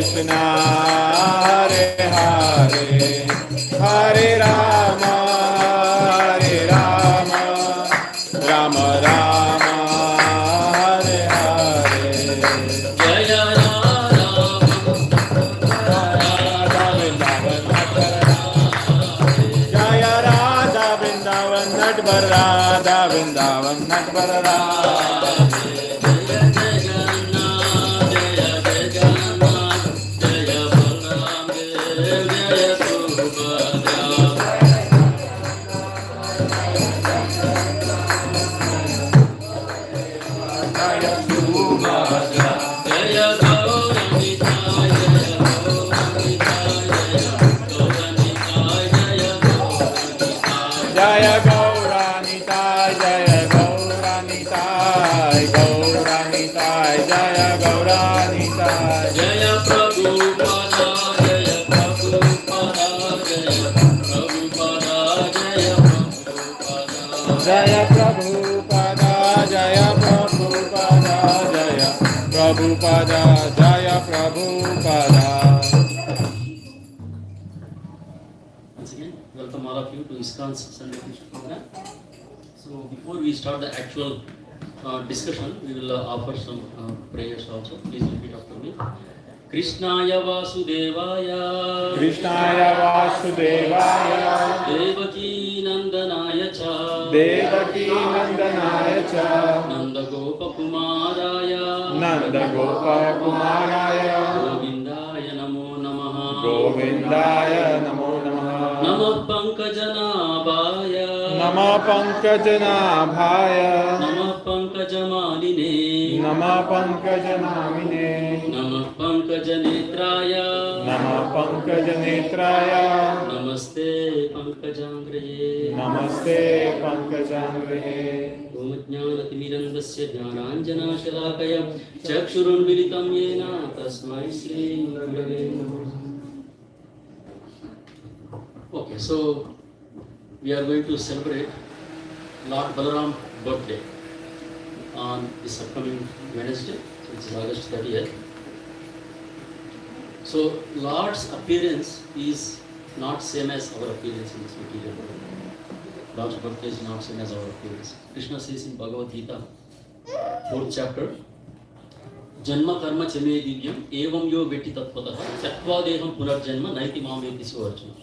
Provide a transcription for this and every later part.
Krishna, Hare Hare, Hare Rama, Hare Rama, Rama Rama, Hare Hare. Jaya Radha Jaya Radha Vrindavan Natvar Radha Vrindavan Natvar Radha. Jaya Gauranitai, Jaya Gauranitai, Gauranitai, Jaya Gauranitai. Jaya Prabhupada, Jaya Prabhupada, Jaya Prabhupada, Jaya Prabhupada. Jaya Prabhupada, Jaya Prabhupada, Jaya Prabhupada, Jaya Prabhupada. Once again, welcome all of you to ISKCON's Sunday Krishna program. So before we start the actual discussion, we will offer some prayers also. Please repeat after me. Krishnaya Vasudevaya, Krishnaya Vasudevaya, Devaki Nandanaya Cha, Devaki Nandanaya Cha, Nanda Gopa Kumaraya, Nanda Gopa Kumaraya, Govindaya Namo Namaha, Govindaya Namo Namaha, Namah Pankajanabhaya, Nama Pankajanabhaya, Namah Pankajamanine, Nama Pankajanamine, Namah Pankajanetraya, Nama Pankajanetraya, Namaste Pankajangraye, Namaste Pankajangrihe. Om Jnanatimirandasya Jnananjana Shalakaya Chakshurunmilitam Yena Tasmai Shri Gurave Namaha. Okay, so we are going to celebrate Lord Balaram birthday on this upcoming Wednesday, which is August 30th. So Lord's appearance is not same as our appearance in this material world. Lord's birthday is not same as our appearance. Krishna says in Bhagavad Gita, 4th chapter, Janma karma chame divyam evam yo veti tatpataha sattva deham punarjanma naiti mameti suvarjana.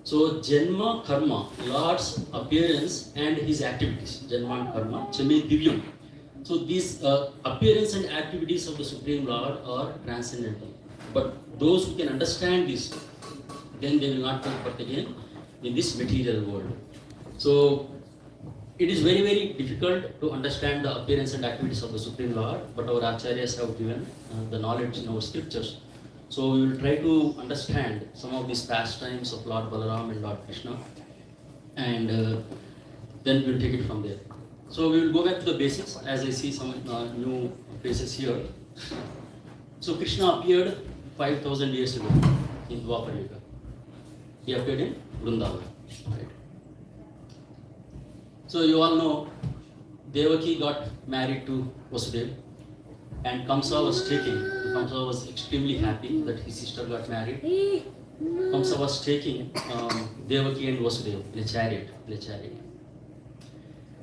So Janma karma, Lord's appearance and his activities, Janma and karma, chame divyam. So these appearance and activities of the Supreme Lord are transcendental. But those who can understand this, then they will not take birth again in this material world. So it is very, very difficult to understand the appearance and activities of the Supreme Lord, but our acharyas have given the knowledge in our scriptures. So we will try to understand some of these pastimes of Lord Balaram and Lord Krishna, and then we will take it from there. So we will go back to the basics as I see some new faces here. So Krishna appeared 5,000 years ago in Dwapar Yuga. He appeared in Vrindavan. Right? So you all know Devaki got married to Vasudeva, and Kamsa was taking. Kamsa was extremely happy that his sister got married. Kamsa was taking Devaki and Vasudeva in a chariot.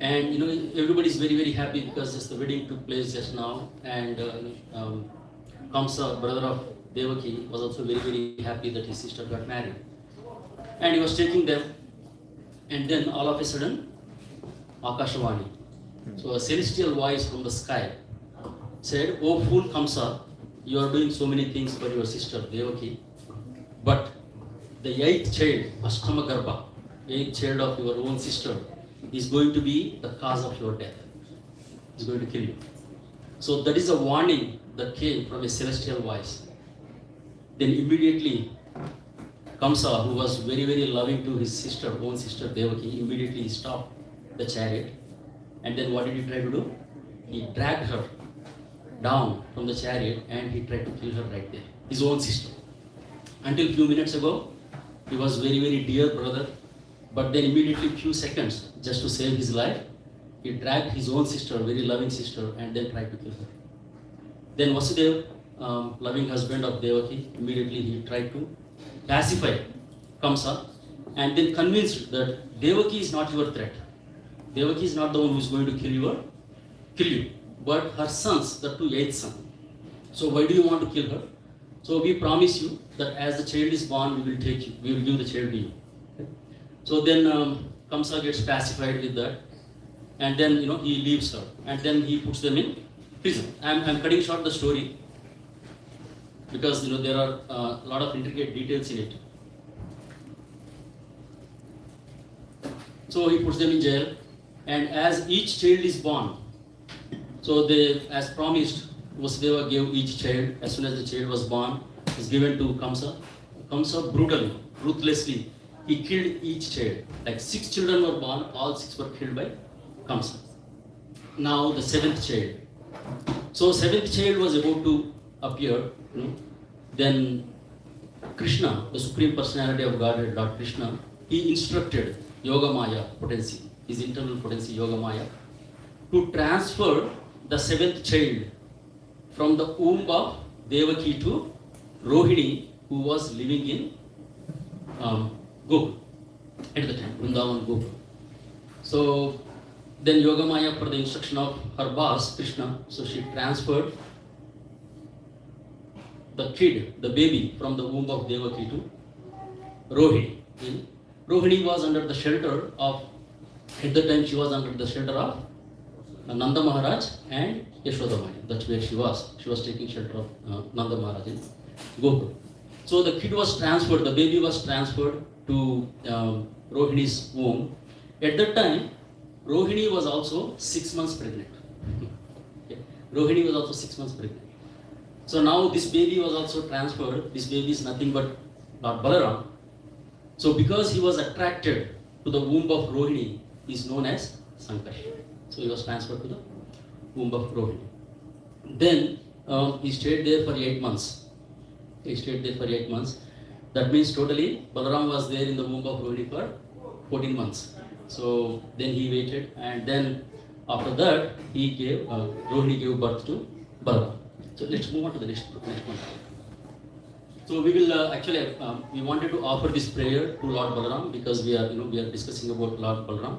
And you know, everybody is very, very happy because just the wedding took place just now, and Kamsa, brother of Devaki, was also very, very happy that his sister got married. And he was taking them, and then all of a sudden, Akashavani, so a celestial voice from the sky, said, "Oh fool Kamsa, you are doing so many things for your sister Devaki, but the eighth child, Ashtama Garbha, eighth child of your own sister, is going to be the cause of your death. Is going to kill you." So that is a warning that came from a celestial voice. Then immediately, Kamsa, who was very, very loving to his sister, own sister Devaki, immediately stopped the chariot. And then what did he try to do? He dragged her down from the chariot and he tried to kill her right there, his own sister. Until few minutes ago, he was very, very dear brother, but then immediately few seconds, just to save his life, he dragged his own sister, very loving sister, and then tried to kill her. Then Vasudeva loving husband of Devaki, immediately he tried to pacify Kamsa and then convinced that Devaki is not your threat. Devaki is not the one who is going to kill you, but her sons, the two eighth son. So why do you want to kill her? So we promise you that as the child is born, we will take you, we will give the child to you. Okay? So then Kamsa gets pacified with that, and then he leaves her, and then he puts them in prison. I'm cutting short the story because there are a lot of intricate details in it. So he puts them in jail, and as each child is born, so they, as promised, Vasudeva gave each child, as soon as the child was born, was given to Kamsa. Kamsa brutally, ruthlessly, he killed each child. Like 6 children were born, all 6 were killed by Kamsa. Now the 7th child. So 7th child was about to appear. Then Krishna, the Supreme Personality of Godhead, Lord Krishna, he instructed Yoga Maya potency, his internal potency Yoga Maya, to transfer the 7th child from the womb of Devaki to Rohini, who was living in Gokul at the time, Vrindavan Gokul. So then Yoga Maya, per the instruction of her boss Krishna, so she transferred the kid, the baby, from the womb of Devaki to Rohini. Rohini was under the shelter of, at the time she was under the shelter of Nanda Maharaj and Yashoda Maya. That's where she was. She was taking shelter of Nanda Maharaj in Gokul. So the kid was transferred, the baby was transferred to Rohini's womb. At that time, Rohini was also 6 months pregnant. Okay. Rohini was also 6 months pregnant. So now this baby was also transferred. This baby is nothing but Lord Balaram. So because he was attracted to the womb of Rohini, he is known as Sankarshan. So he was transferred to the womb of Rohini. Then he stayed there for 8 months. He stayed there for 8 months. That means totally Balaram was there in the womb of Rohini for 14 months. So then he waited, and then after that he gave Rohini gave birth to Balaram. So let's move on to the next one. So we will actually we wanted to offer this prayer to Lord Balaram because we are discussing about Lord Balaram.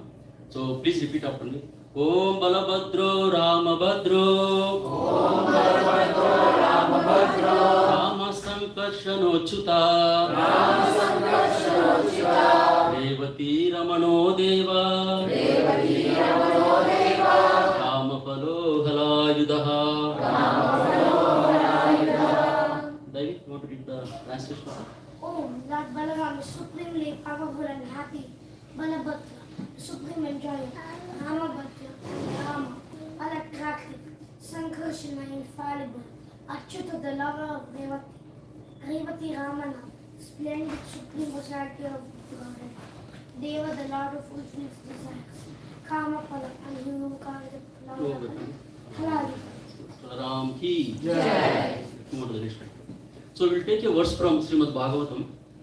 So please repeat after me. Om Balabhadro Ramabhadro Om Balabhadro Ramabhadro Rama Sankarshanochuta Rama Sankarshanochuta Revati Ramano Deva Revati Ramano Deva Ramapalo Halayudaha Ramapalo Halayudaha. David, you want to read the translation? Om Lord Balaram is supremely powerful and happy. Balabhadra, supreme enjoyer. Ramabhadra, Rama, unattractive. Sankarshana, infallible. Achyuta, the lover of Revati. Revati Ramana, splendid supreme personality of Godhead. Deva, the Lord who fulfills desires. Kamapala, and he who carries the Lord. Halali. Ram ki Jai. Move on to the next one. So we will take a verse from Srimad Bhagavatam.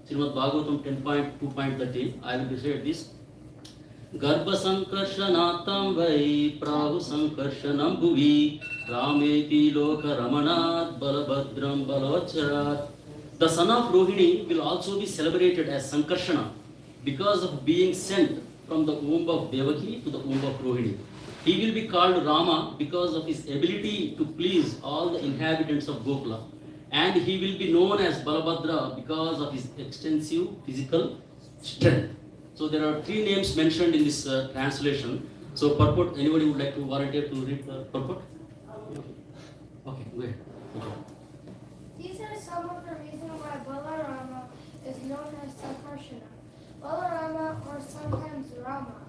Srimad Bhagavatam 10.2.13. I will recite this. Garbha sankarshanatam vai prahu sankarshanam bhuvi rameti loka ramanat balabhadram balavacharat. The son of Rohini will also be celebrated as Sankarshana because of being sent from the womb of Devaki to the womb of Rohini. He will be called Rama because of his ability to please all the inhabitants of Gokula, and he will be known as Balabhadra because of his extensive physical strength. So there are 3 names mentioned in this translation. So purport, anybody would like to volunteer to read the purport? Okay, go ahead. Okay. These are some of the reasons why Balarama is known as Sankarshana. Balarama, or sometimes Rama.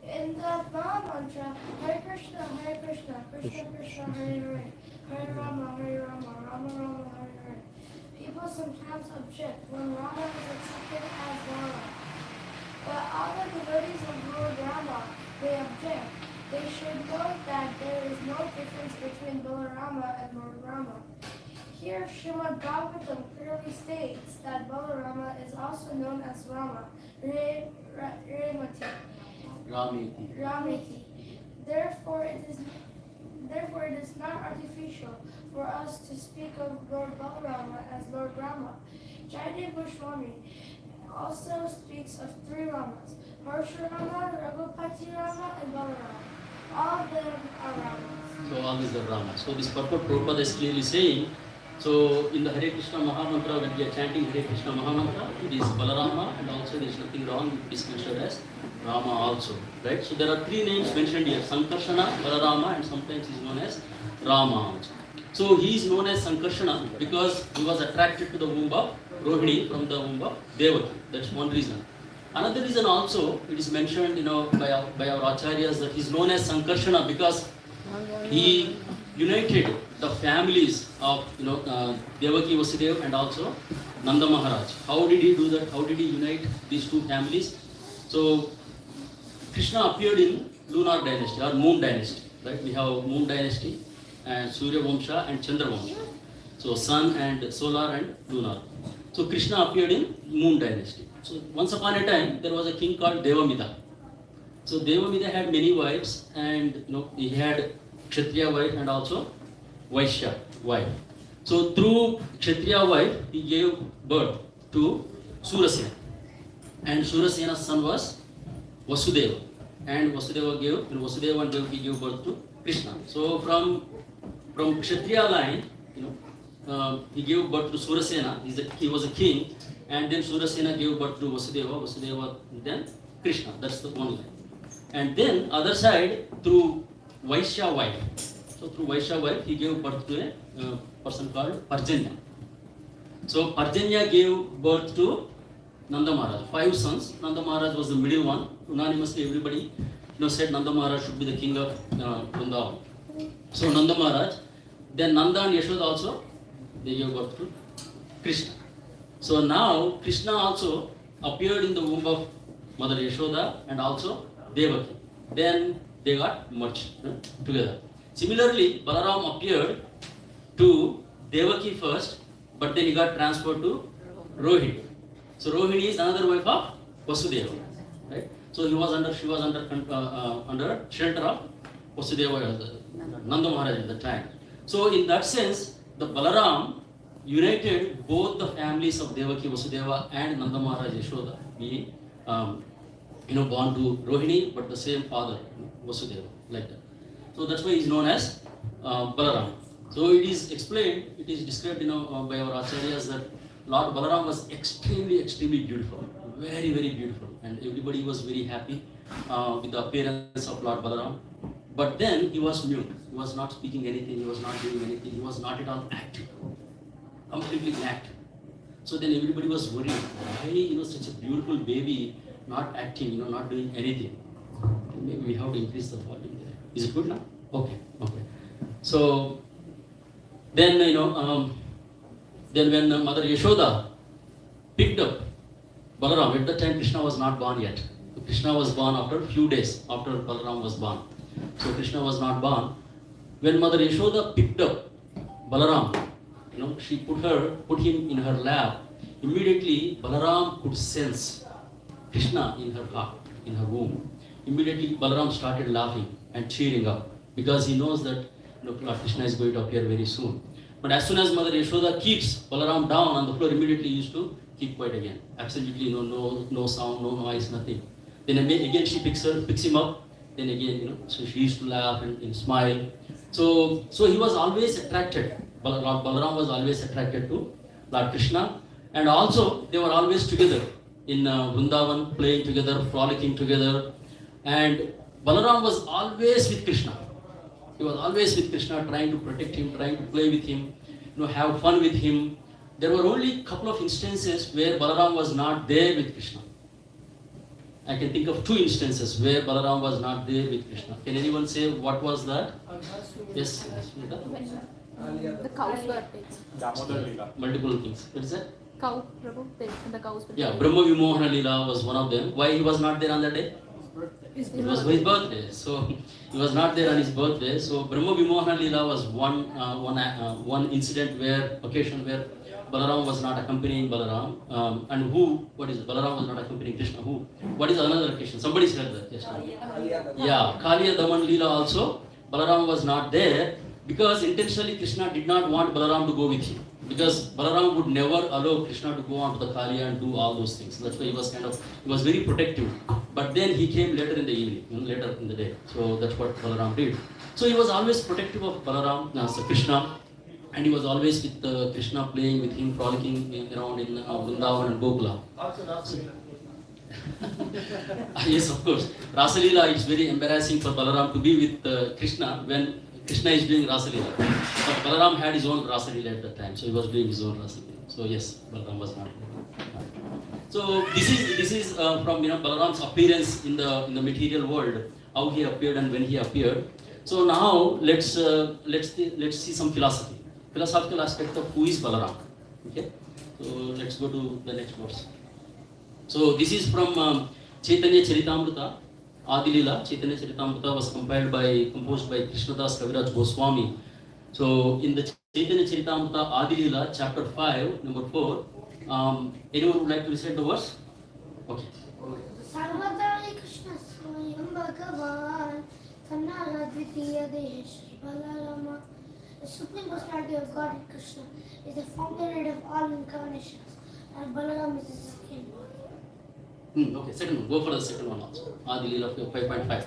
In the Maha Mantra, Hare Krishna, Krishna Krishna, Hare Hare, Hare Rama, Rama Rama, Hare Hare. People sometimes object when Rama is accepted as Balaram. But all the devotees of Lord Rama, they object. They should note that there is no difference between Balarama and Lord Rama. Here, Srimad Bhagavatam clearly states that Balarama is also known as Rama, Ramati. Therefore, it is therefore it is not artificial for us to speak of Lord Balarama as Lord Rama. Jaydev Goswami also speaks of three Ramas, Parshurama, Raghupati Rama, and Balarama. All of them are Ramas. So all these are Ramas. So this purport Prabhupada is clearly saying, so in the Hare Krishna Mahamantra, when we are chanting Hare Krishna Mahamantra, it is Balarama, and also there is nothing wrong, it is mentioned as Rama also. Right? So there are three names mentioned here, Sankarshana, Balarama, and sometimes he is known as Rama also. So he is known as Sankarshana because he was attracted to the womb of Rohini from the womb of Devaki. That's one reason. Another reason also, it is mentioned, by our acharyas that he is known as Sankarshana because he united the families of, Devaki Vasudeva and also Nanda Maharaj. How did he do that? How did he unite these two families? So Krishna appeared in lunar dynasty or moon dynasty. Right? We have moon dynasty and Surya Vamsha and Chandra Vamsha. So sun and solar and lunar. So Krishna appeared in moon dynasty. So once upon a time there was a king called Devamida. So Devamida had many wives, and he had Kshatriya wife and also Vaishya wife. So through Kshatriya wife he gave birth to Surasena, and Surasena's son was Vasudeva, and Vasudeva and Devaki gave birth to Krishna. So from Kshatriya line, he gave birth to Surasena. He was a king, and then Surasena gave birth to Vasudeva, then Krishna. That's the one line. And then other side through Vaishya wife. So through Vaishya wife he gave birth to a person called Parjanya. So Parjanya gave birth to Nanda Maharaj. 5 sons. Nanda Maharaj was the middle one. Unanimously everybody said Nanda Maharaj should be the king of Vrindavan. So Nanda Maharaj. Then Nanda and Yashoda also, they gave birth to Krishna. So now Krishna also appeared in the womb of Mother Yashoda and also Devaki. Then they got merged together. Similarly, Balaram appeared to Devaki first, but then he got transferred to Rohini. So Rohini is another wife of Vasudeva, right? So she was under shelter of Vasudeva, Nanda Maharaj at the time. So in that sense, the Balaram united both the families of Devaki Vasudeva and Nanda Maharaj Yashoda, being born to Rohini, but the same father, Vasudeva, like that. So that's why he is known as Balaram. So it is explained, it is described, by our acharyas that Lord Balaram was extremely, extremely beautiful, very, very beautiful, and everybody was very happy with the appearance of Lord Balaram. But then he was mute. He was not speaking anything. He was not doing anything. He was not at all active, completely inactive. So then everybody was worried. Why, such a beautiful baby not acting, not doing anything? Maybe we have to increase the volume there. Is it good now? Okay. So then, then when Mother Yashoda picked up Balaram, at that time Krishna was not born yet. Krishna was born after a few days after Balaram was born. So Krishna was not born. When Mother Yashoda picked up Balaram, she put him in her lap. Immediately Balaram could sense Krishna in her heart, in her womb. Immediately Balaram started laughing and cheering up because he knows that Lord Krishna is going to appear very soon. But as soon as Mother Yashoda keeps Balaram down on the floor, immediately he used to keep quiet again. Absolutely no sound, no noise, nothing. Then again she picks him up. Then again, so she used to laugh and smile. So he was always attracted. Lord Balaram was always attracted to Lord Krishna, and also they were always together in Vrindavan, playing together, frolicking together. And Balaram was always with Krishna. He was always with Krishna, trying to protect him, trying to play with him, have fun with him. There were only a couple of instances where Balaram was not there with Krishna. I can think of 2 instances where Balaram was not there with Krishna. Can anyone say what was that? Yes. The cows were taken. Multiple things. What is that? Cow, Prabhu, the cows were Yeah, taken. Brahma Vimohana Leela was one of them. Why he was not there on that day? It was his birthday. So he was not there on his birthday. So Brahma Vimohana Leela was one incident occasion where Balaram was not accompanying Balaram. What is it? Balaram was not accompanying Krishna. Who? What is another occasion? Somebody said that yesterday. Yeah, Kaliya Daman Leela also. Balaram was not there because intentionally Krishna did not want Balaram to go with him. Because Balaram would never allow Krishna to go on to the Kali and do all those things. That's why he was very protective. But then he came later in the evening, later in the day. So that's what Balaram did. So he was always protective of Balaram, Krishna, and he was always with Krishna, playing with him, frolicking around in Vrindavan and Gokula. Also Rasalila. Yes, of course. Rasalila is very embarrassing for Balaram to be with Krishna when Krishna is doing Rasalila. But Balaram had his own Rasalila at that time, so he was doing his own Rasalila. So yes, Balaram was not there. So this is from Balaram's appearance in the material world, how he appeared and when he appeared. So now let's see some philosophical aspect of who is Balaram. Okay, so let's go to the next verse. So this is from Chaitanya Charitamrita, Adilila. Chaitanya Charitamrita was composed by Krishnadas Kaviraj Goswami. So in the Chaitanya Charitamrita Adilila, chapter 5, number 4, anyone would like to recite the verse? Okay. Sarvadari Krishna Swayam Bhagavan Kannada Dvitiya Deha Shri Balarama. The Supreme Personality of God in Krishna is the fountainhead of all incarnations, and Balaram is his second one. Okay, second one. Go for the second one also. Adilila 5.5.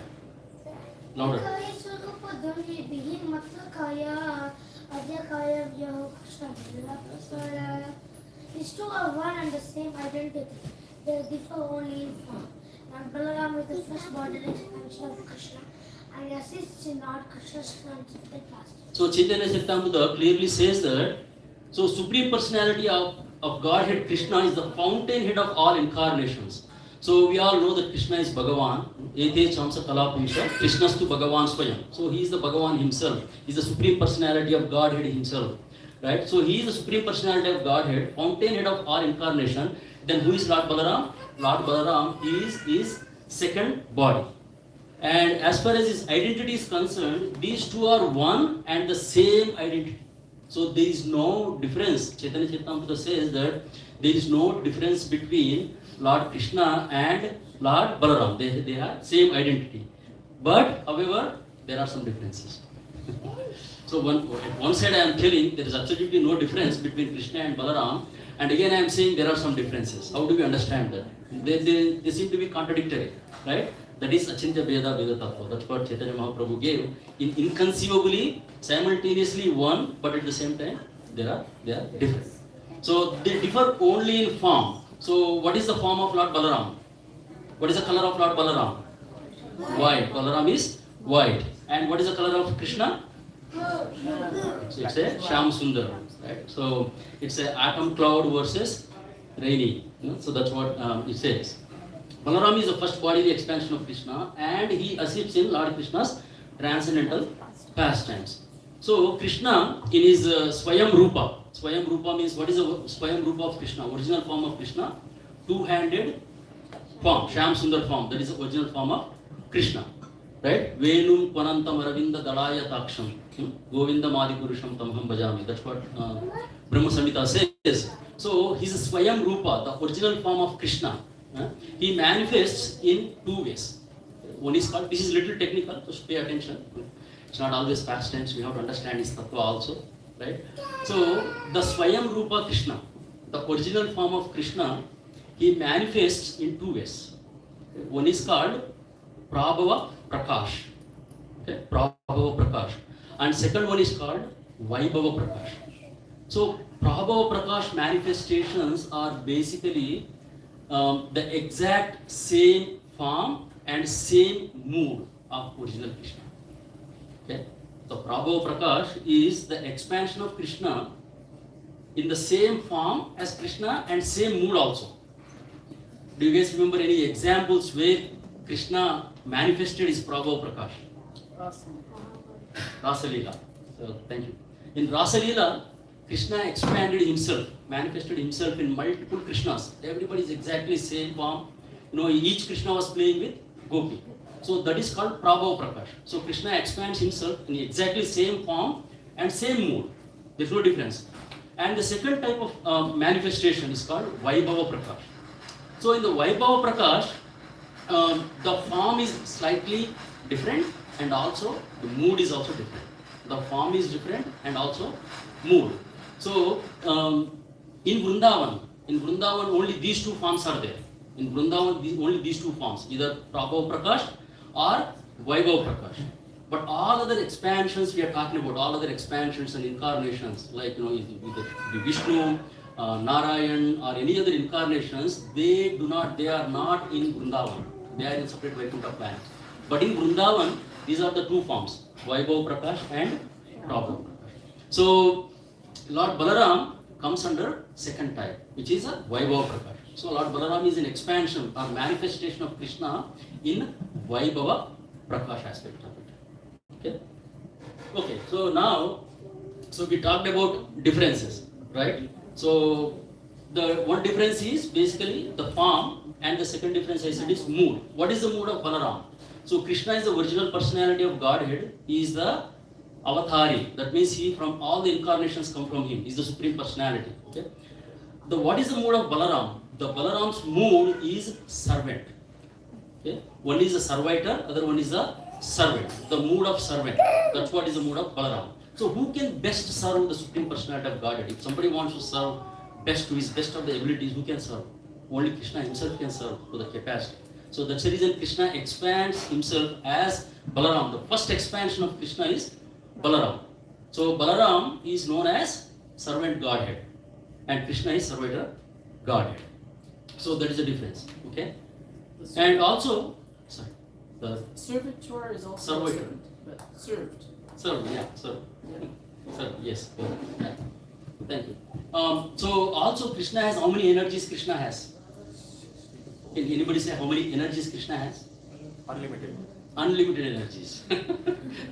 Louder. Kaya Swarupa Dhammi Bihi Matlakaya Adhyakaya Vyaho Krishna Balaprasaya. These two are one and the same identity. They differ only in form. And Balaram is the first bodily expansion of Krishna and assists in all Krishna's scientific pastimes. So Chaitanya Charitamrita clearly says that so Supreme Personality of Godhead Krishna is the fountainhead of all incarnations. So we all know that Krishna is Bhagavan. Ete Chamsa Kalapumsa. Krishnastu Bhagavan Swayam. So he is the Bhagavan himself. He is the Supreme Personality of Godhead himself. Right? So he is the Supreme Personality of Godhead, fountainhead of all incarnation. Then who is Lord Balaram? Lord Balaram is his second body. And as far as his identity is concerned, these two are one and the same identity. So there is no difference. Chaitanya Charitamrita says that there is no difference between Lord Krishna and Lord Balaram. They have same identity. But however, there are some differences. So one side I am telling there is absolutely no difference between Krishna and Balaram, and again I am saying there are some differences. How do we understand that? They seem to be contradictory, right? That is Achintya Veda Veda Tattva. That's what Chaitanya Mahaprabhu gave. Inconceivably, simultaneously one, but at the same time they are different. So they differ only in form. So what is the form of Lord Balaram? What is the color of Lord Balaram? White. Balaram is white. And what is the color of Krishna? So it's a Shyam Sundar, right? So it's a atom cloud versus rainy. So that's what it says. Balaram is the first bodily expansion of Krishna, and he assists in Lord Krishna's transcendental pastimes. So Krishna in his Swayam Rupa. Swayam Rupa means what is the Swayam Rupa of Krishna? Original form of Krishna, two-handed form, Shyam Sundar form. That is the original form of Krishna. Right? Venum Kwanantam Aravinda Dalaya Taksham. Govinda Madhipurusham Tamham Bhajami. That's what Brahma Samhita says. So he's a Swayam Rupa, the original form of Krishna. He manifests in two ways. One is called, this is little technical, just pay attention. It's not always past tense, we have to understand his tattva also. Right? So the Swayam Rupa Krishna, the original form of Krishna, he manifests in two ways. One is called Prabhava Prakash. Okay? Prabhava Prakash. And second one is called Vaibhava Prakash. So Prabhava Prakash manifestations are basically the exact same form and same mood of original Krishna. Okay? So Prabhava Prakash is the expansion of Krishna in the same form as Krishna and same mood also. Do you guys remember any examples where Krishna manifested his Prabhava Prakash? Rasalila. So thank you. In Rasalila, Krishna expanded himself, manifested himself in multiple Krishnas. Everybody is exactly same form. Each Krishna was playing with Gopi. So that is called Prabhava Prakash. So Krishna expands himself in exactly same form and same mood. There is no difference. And the second type of manifestation is called Vaibhava Prakash. So in the Vaibhava Prakash, the form is slightly different and also the mood is also different. The form is different and also mood. So in Vrindavan only these two forms are there. In Vrindavan only these two forms, either Prabhu Prakash or Vaibhav Prakash. But all other expansions we are talking about, all other expansions and incarnations, like the Vishnu, Narayan, or any other incarnations, they are not in Vrindavan. They are in separate Vaikuntha planet. But in Vrindavan, these are the two forms, Vaibhav Prakash and Prabhu Prakash. So Lord Balaram comes under second type, which is a Vaibhav Prakash. So Lord Balaram is an expansion or manifestation of Krishna in Vaibhava Prakash aspect of it. Okay. So now, we talked about differences, right? So the one difference is basically the form, and the second difference I said is mood. What is the mood of Balaram? So Krishna is the original personality of Godhead. He is the avatari. That means he, from all the incarnations come from him. He is the supreme personality. Okay. What is the mood of Balaram? The Balaram's mood is servant. Okay. One is a servitor, other one is a servant. The mood of servant. That's what is the mood of Balaram. So who can best serve the supreme personality of Godhead? If somebody wants to serve best to his best of the abilities, who can serve? Only Krishna himself can serve to the capacity. So that's the reason Krishna expands himself as Balaram. The first expansion of Krishna is Balaram. So Balaram is known as servant Godhead, and Krishna is servitor Godhead. So that is the difference. Okay. And also, the servitor is also servitor. servant, but served. Serve, yeah, serve. Yeah. Serve, yes. Yeah. Thank you. So also Krishna has how many energies Krishna has? Can anybody say how many energies Krishna has? Unlimited. Unlimited energies.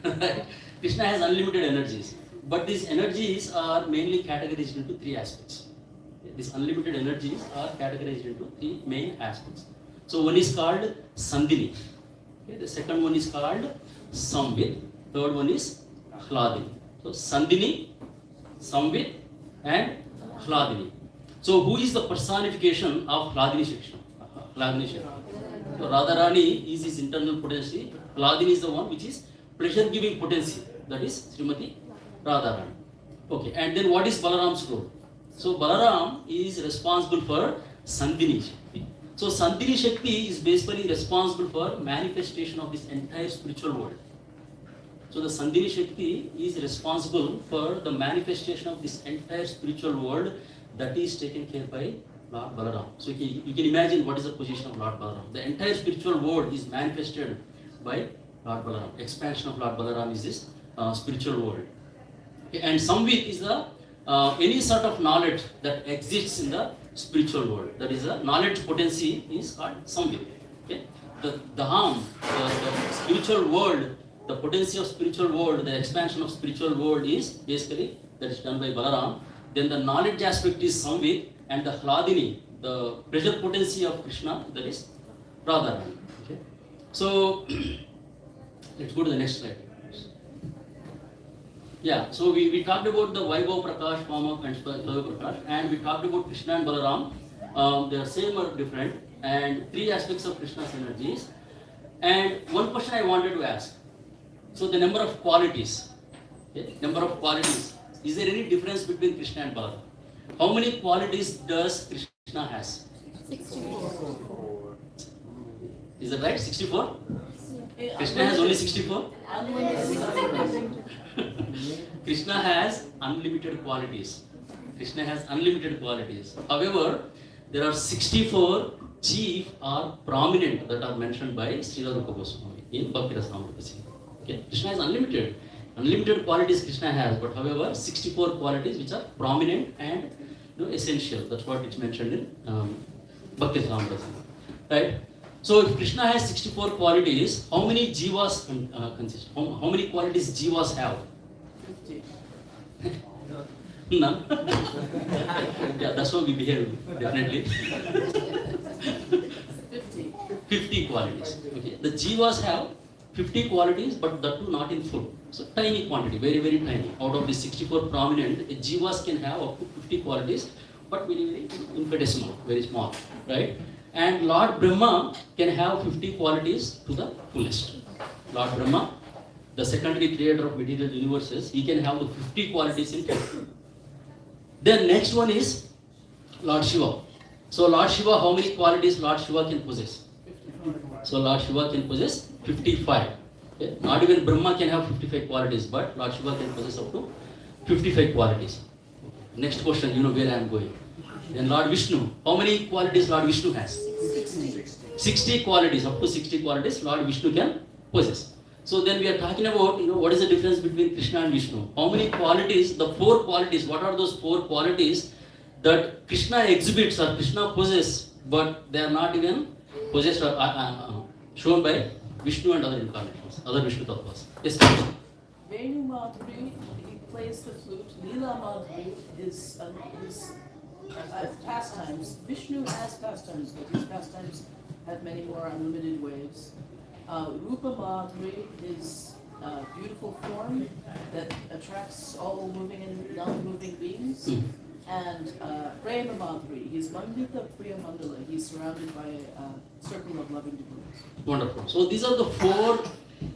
Right. Krishna has unlimited energies. But these energies are mainly categorized into three aspects. These unlimited energies are categorized into three main aspects. So one is called Sandhini. Okay, the second one is called Samvit. Third one is Hladini. So Sandhini, Samvit, and Hladini. So who is the personification of Hladini Shakti? So Radharani is his internal potency. Hladini is the one which is pleasure-giving potency. That is Srimati Radharani. Okay, and then what is Balaram's role? So Balaram is responsible for Sandhini Shakti. So Sandhini Shakti is basically responsible for manifestation of this entire spiritual world. So the Sandhini Shakti is responsible for the manifestation of this entire spiritual world that is taken care by Lord Balaram. So you can imagine what is the position of Lord Balaram. The entire spiritual world is manifested by Lord Balaram. Expansion of Lord Balaram is this spiritual world. Okay, and Samvit is the any sort of knowledge that exists in the spiritual world. That is a knowledge potency is called Samvit. Okay? The spiritual world, the potency of spiritual world, the expansion of spiritual world is basically that is done by Balaram. Then the knowledge aspect is Samvit, and the Hladini, the pleasure potency of Krishna, that is Radharani. Okay? So let's go to the next slide. Yeah, so we talked about the Vaibhav Prakash form of Vaibhav Prakash, and we talked about Krishna and Balaram. They are same or different, and three aspects of Krishna's energies. And one question I wanted to ask. So the number of qualities. Okay? Number of qualities. Is there any difference between Krishna and Balaram? How many qualities does Krishna has? 64. Is that right? 64? Krishna has only 64? Krishna has unlimited qualities. Krishna has unlimited qualities. However, there are 64 chief or prominent that are mentioned by Srila Rupa Goswami in Bhakti Rasamrita. Okay, Krishna has unlimited qualities Krishna has, but however 64 qualities which are prominent and essential. That's what it's mentioned in Bhakti Rasamrita. Right? So if Krishna has 64 qualities, how many jivas consist? How many qualities jivas have? 50. None. Yeah, that's how we behave, definitely. 50. 50 qualities. Okay. The jivas have 50 qualities, but that too not in full. So tiny quantity, very, very tiny. Out of the 64 prominent, jivas can have up to 50 qualities, but very, very infinitesimal, very small, right? And Lord Brahma can have 50 qualities to the fullest. Lord Brahma the secondary creator of material universes, he can have the 50 qualities in Krishna. Then next one is Lord Shiva. So Lord Shiva, how many qualities Lord Shiva can possess? 55. So Lord Shiva can possess 55. Okay? Not even Brahma can have 55 qualities, but Lord Shiva can possess up to 55 qualities. Next question, you know where I am going. Then Lord Vishnu, how many qualities Lord Vishnu has? 60 qualities, up to 60 qualities Lord Vishnu can possess. So then we are talking about, what is the difference between Krishna and Vishnu? How many qualities, the 4 qualities, what are those 4 qualities that Krishna exhibits or Krishna possesses, but they are not even possessed or shown by Vishnu and other incarnations, other Vishnu tattvas. Yes, please. Venu Madhuri, he plays the flute. Leela Madhuri is pastimes. Vishnu has pastimes, but his pastimes have many more unlimited waves. Rupa Madhuri is a beautiful form that attracts all moving and non-moving beings. And Prema Madhuri, he's Mandita Priya Mandala. He's surrounded by a circle of loving devotees. Wonderful. So these are the 4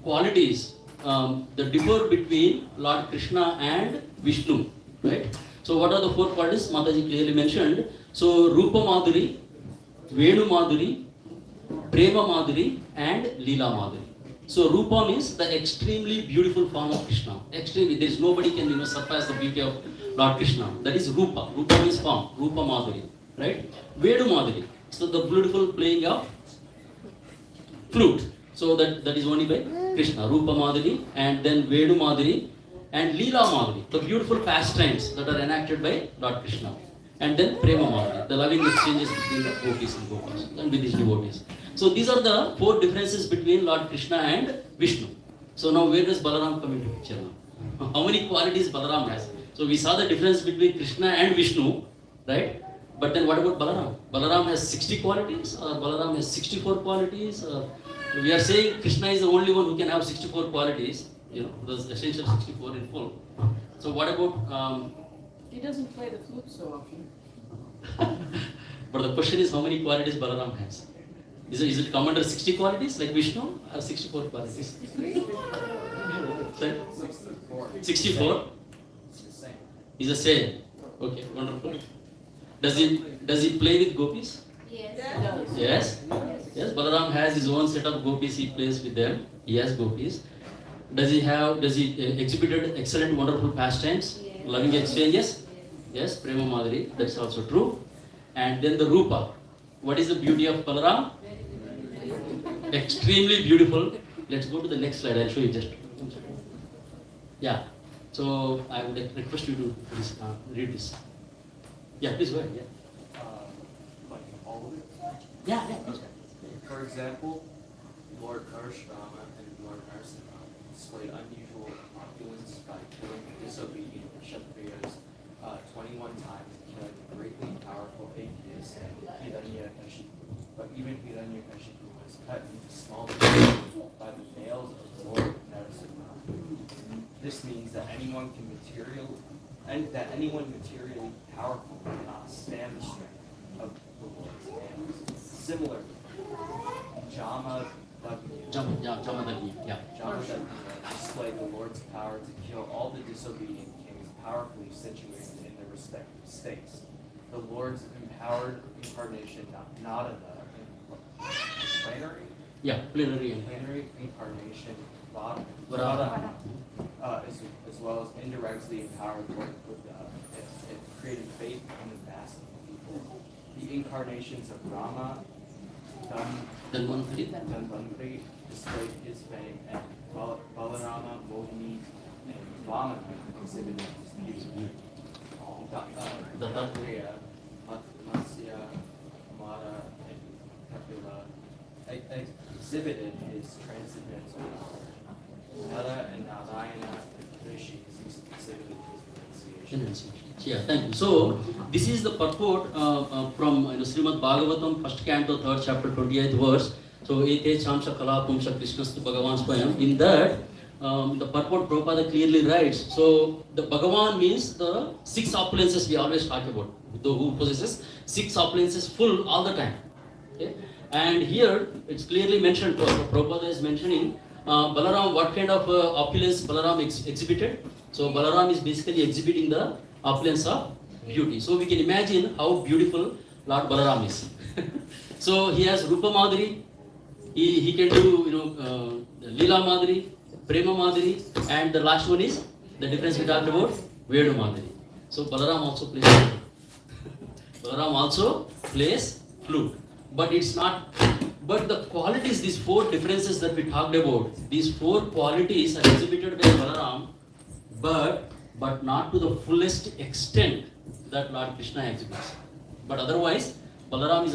qualities that differ between Lord Krishna and Vishnu, right? So what are the 4 qualities? Mataji clearly mentioned. So Rupa Madhuri, Venu Madhuri, Prema Madhuri, and Leela Madhuri. So Rupa means the extremely beautiful form of Krishna. Extremely, there is nobody can surpass the beauty of Lord Krishna. That is Rupa. Rupa means form. Rupa Madhuri, right? Venu Madhuri. So the beautiful playing of flute. So that is only by Krishna. Rupa Madhuri, and then Venu Madhuri, and Leela Madhuri, the beautiful pastimes that are enacted by Lord Krishna. And then Prema Madhuri, the loving exchanges between the gopis and gopas and with his devotees. So these are the 4 differences between Lord Krishna and Vishnu. So now where does Balaram come into picture now? How many qualities Balaram has? So we saw the difference between Krishna and Vishnu, right? But then what about Balaram? Balaram has 60 qualities, or Balaram has 64 qualities? Or we are saying Krishna is the only one who can have 64 qualities, the essential 64 in full. So what about... He doesn't play the flute so often. But the question is, how many qualities Balaram has? Is it come under 60 qualities like Vishnu, or 64 qualities? Sorry? 64? Is the same. Okay, wonderful. Does he play with gopis? Yes. Yes? Yes, Balaram has his own set of gopis, he plays with them. He has gopis. Does he exhibited excellent, wonderful pastimes? Yes. Loving exchanges? Yes, Prema Madhuri, that's also true. And then the Rupa. What is the beauty of Balaram? Extremely beautiful. Let's go to the next slide, I'll show you just. Yeah. So I would request you to please, read this. Yeah, please go ahead. Yeah. Like all of it? Yeah, yeah. Please. For example, Lord Parashurama and Lord Narasimha displayed unusual opulence by killing disobedient Kshatriyas 21 times, killing the greatly powerful atheist Hiranyakashipu. But even Hiranyakashipu was cut into small pieces by the nails of Lord Narasimha. This means that anyone materially powerful cannot stand the strength of the Lord's hands. Similarly, Jamadagni. Yeah. Jamadagni displayed the Lord's power to kill all the disobedient kings powerfully situated in their respective states. The Lord's empowered incarnation, Nada, plenary Yeah, plenary. incarnation, Varada. as well as indirectly empowered Lord Buddha, it created faith in the mass of people. The incarnations of Rama, Dhanvantari displayed his fame, and Balarama, Mohini, and Vamana exhibited his beauty. Dattatreya, Matsya, Mara, and Kapila exhibited his transcendental power. Nara and Narayana and Rishis exhibited his renunciation. Yeah, thank you. So, this is the purport from Srimad Bhagavatam, 1st canto, 3rd chapter, 28th verse. So, Ete Chamsa Kala Pumsa Krishnastu Bhagavan Swayam. In that, the purport Prabhupada clearly writes. So, the Bhagavan means the 6 opulences we always talk about. The who possesses 6 opulences full all the time. Okay? And here, it's clearly mentioned, Prabhupada is mentioning Balaram, what kind of opulence Balaram exhibited? So Balaram is basically exhibiting the opulence of beauty. So we can imagine how beautiful Lord Balaram is. So he has Rupa Madhuri, he can do Leela Madhuri, Prema Madhuri, and the last one is the difference we talked about, Vedu Madhuri. So Balaram also plays flute. Balaram also plays flute, but it's not. But the qualities, these four differences that we talked about, these four qualities are exhibited by Balaram, but not to the fullest extent that Lord Krishna exhibits. But otherwise, Balaram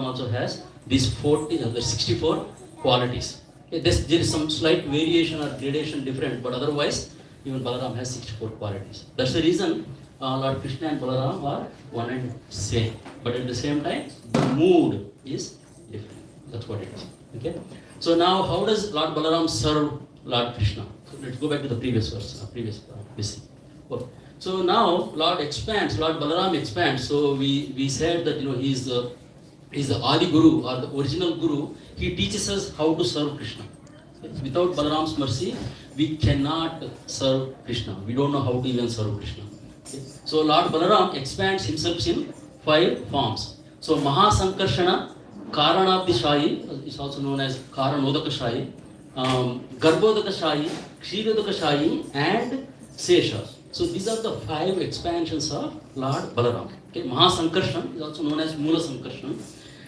also has these 64 qualities. Okay, there is some slight variation or gradation different, but otherwise, even Balaram has 64 qualities. That's the reason Lord Krishna and Balaram are one and same. But at the same time, the mood is different. That's what it is. Okay. So now, how does Lord Balaram serve Lord Krishna? So let's go back to the previous verse. Okay. So now Lord Balaram expands. So we said that he's the Adi Guru or the original Guru. He teaches us how to serve Krishna. Without Balaram's mercy, we cannot serve Krishna. We don't know how to even serve Krishna. Okay. So Lord Balaram expands himself in 5 forms. So Mahasankarshana, Karanabdishayi is also known as Karanodakashayi, Garbhodakashayi, Kshirodakashayi, and Sesha. So these are the 5 expansions of Lord Balaram. Okay. Mahasankarshan is also known as Mula Sankarshan,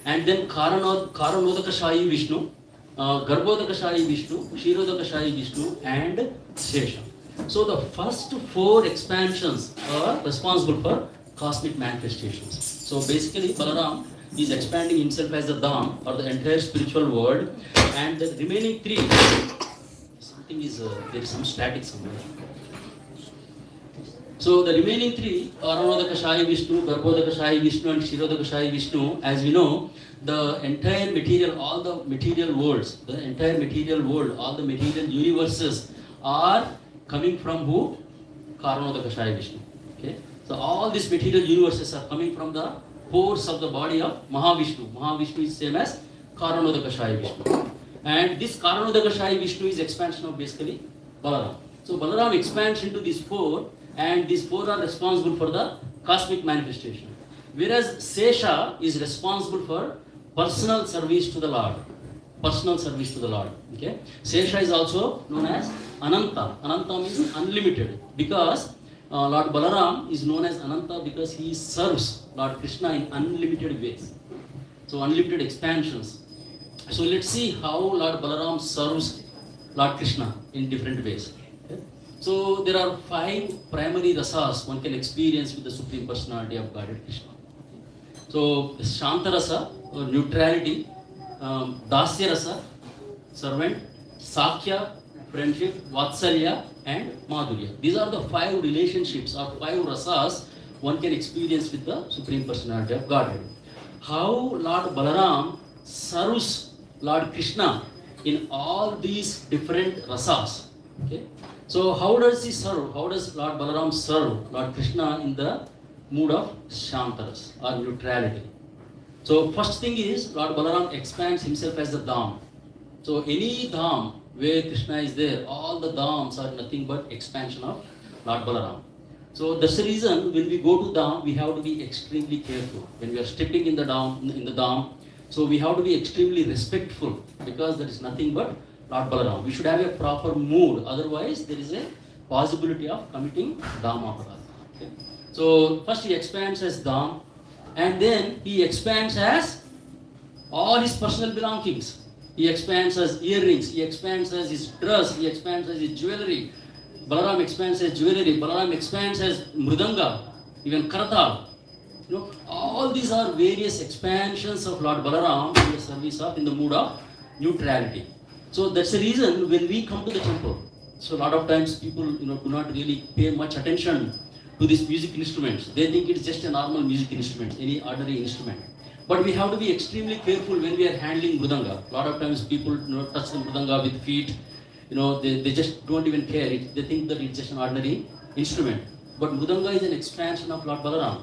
and then Karanodakashayi Vishnu, Garbhodakashayi Vishnu, Kshirodakashayi Vishnu, and Sesha. So the first 4 expansions are responsible for cosmic manifestations. So basically, Balaram is expanding himself as the Dham or the entire spiritual world, and the remaining 3, there is some static somewhere. So the remaining 3, Karanodakashayi Vishnu, Garbhodakashayi Vishnu, and Kshirodakashayi Vishnu, as we know, the entire material, all the material worlds, all the material universes are coming from who? Karanodakashayi Vishnu. Okay? So all these material universes are coming from the pores of the body of Mahavishnu. Mahavishnu is same as Karanodakashayi Vishnu. And this Karanodakashayi Vishnu is expansion of basically Balaram. So Balaram expands into these 4, and these 4 are responsible for the cosmic manifestation. Whereas Sesha is responsible for personal service to the Lord. Okay? Sesha is also known as Ananta. Ananta means unlimited, because Lord Balaram is known as Ananta because he serves Lord Krishna in unlimited ways. So unlimited expansions. So let's see how Lord Balaram serves Lord Krishna in different ways. Okay? So there are 5 primary rasas one can experience with the Supreme Personality of Godhead Krishna. So Shanta rasa, or neutrality, Dasya rasa, servant, Sakya, friendship, Vatsalya, and Madhurya. These are the 5 relationships or 5 rasas one can experience with the Supreme Personality of Godhead. How Lord Balaram serves Lord Krishna in all these different rasas. Okay? So how does he serve? How does Lord Balaram serve Lord Krishna in the mood of Shantaras or neutrality? So first thing is Lord Balaram expands himself as the Dham. So any Dham where Krishna is there, all the Dhams are nothing but expansion of Lord Balaram. So that's the reason when we go to Dham, we have to be extremely careful. When we are stepping in the Dham, so we have to be extremely respectful, because there is nothing but Lord Balaram. We should have a proper mood, otherwise there is a possibility of committing Dham aparadha. Okay? So first he expands as Dham, and then he expands as all his personal belongings. He expands as earrings, he expands as his dress, he expands as his jewelry. Balaram expands as jewelry, Balaram expands as mridanga, even karatal. All these are various expansions of Lord Balaram in the service of, in the mood of neutrality. So that's the reason when we come to the temple, so a lot of times people do not really pay much attention to these music instruments. They think it's just a normal music instrument, any ordinary instrument. But we have to be extremely careful when we are handling mridanga. A lot of times people touch the mridanga with feet. They just don't even care. They think that it's just an ordinary instrument. But mridanga is an expansion of Lord Balaram.